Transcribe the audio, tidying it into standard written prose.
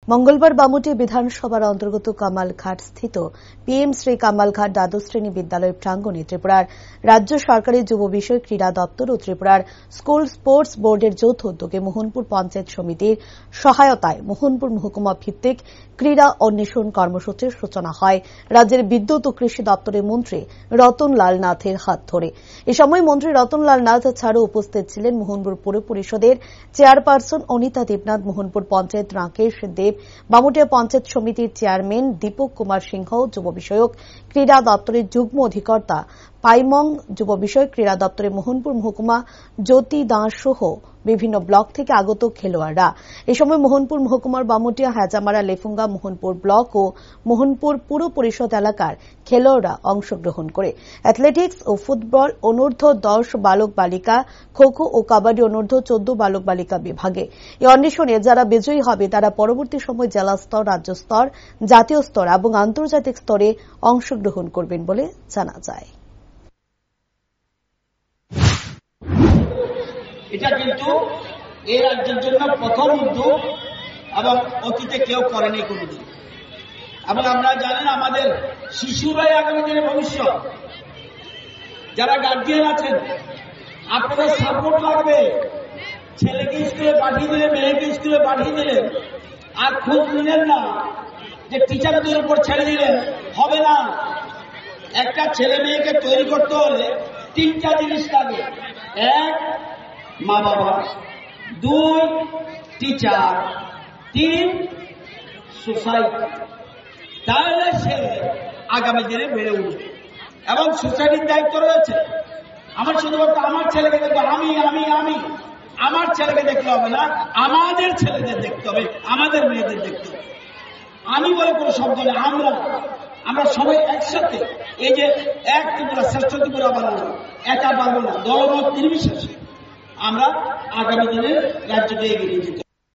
মঙ্গলবার বামুটি বিধানসভার অন্তর্গত কামালঘাট স্থিত পিএম শ্রী কামালঘাট দ্বাদশ শ্রেণী বিদ্যালয় প্রাঙ্গণে ত্রিপুরার রাজ্য সরকারের যুব বিষয় ক্রীড়া দপ্তর ও ত্রিপুরার স্কুল স্পোর্টস বোর্ডের যৌথ উদ্যোগে মোহনপুর পঞ্চায়েত সমিতির সহায়তায় মোহনপুর মহকুমা ভিত্তিক ক্রীড়া অন্বেষণ কর্মসূচির সূচনা হয় রাজ্যের বিদ্যুৎ ও কৃষি দপ্তরের মন্ত্রী রতনলাল নাথের হাত ধরে। এ সময় মন্ত্রী রতনলাল নাথ ছাড়াও উপস্থিত ছিলেন মোহনপুর পৌর পরিষদের চেয়ারপারসন অনিতা দেবনাথ, মোহনপুর পঞ্চায়েত রাকেশ দেব, বামুটিয়া পঞ্চায়েত সমিতির চেয়ারম্যান দীপক কুমার সিংহ, যুব বিষয়ক ক্রীড়া দপ্তরের যুগ্ম অধিকর্তা পাইমং, যুব বিষয়ক ক্রীড়া দপ্তরের মোহনপুর মহকুমা জ্যোতি দাস সহ বিভিন্ন ব্লক থেকে আগত খেলোয়াড়রা। এ সময় মোহনপুর মহকুমার বামুটিয়া, হাজামারা, লেফুঙ্গা, মোহনপুর ব্লক ও মোহনপুর পুর পরিষদ এলাকার খেলোয়াড়রা অংশগ্রহণ করে অ্যাথলেটিক্স ও ফুটবল অনূর্ধ্ব 10 বালক বালিকা, খো খো ও কাবাডি অনূর্ধ্ব 14 বালক বালিকা বিভাগে। এই অন্বেষণে যারা বিজয়ী হবে তারা পরবর্তী সময় জেলা স্তর, রাজ্য স্তর, জাতীয় স্তর এবং আন্তর্জাতিক স্তরে অংশগ্রহণ করবেন বলে জানা যায়। এটা কিন্তু এই রাজ্যের জন্য প্রথম উদ্যোগ এবং অতীতে কেউ করেনি কোনদিন। এবং আমরা জানেন আমাদের শিশুরাই আগামী দিনের ভবিষ্যৎ। যারা গার্জিয়ান আছেন আপনাদের সাপোর্ট লাগবে। ছেলেকে স্কুলে পাঠিয়ে দিলেন, মেয়েকে স্কুলে পাঠিয়ে দিলেন, আর খোঁজ নিলেন না যে টিচারদের উপর ছেড়ে দিলেন, হবে না। একটা ছেলে মেয়েকে তৈরি করতে হলে 3টা জিনিস লাগে। 1 মা বাবা, 2 টিচার, 3 সোসাইটি। তাহলে সে আগামী দিনে বেড়ে উঠবে। এবং সোসাইটির দায়িত্ব রয়েছে। আমার শুধুমাত্র আমার ছেলেকে দেখবো, আমি আমার ছেলেকে দেখতে হবে না, আমাদের ছেলেদের দেখতে হবে, আমাদের মেয়েদের দেখতে হবে। আমি বলে কোনো শব্দ নেই, আমরা সবাই একসাথে এই যে এক ত্রিপুরা, শ্রেষ্ঠ ত্রিপুরা বানানো, একা পারবো না, দলমত নির্বিশেষে আমরা আগামী দিনে রাজ্যকে এগিয়ে নিয়ে যেতে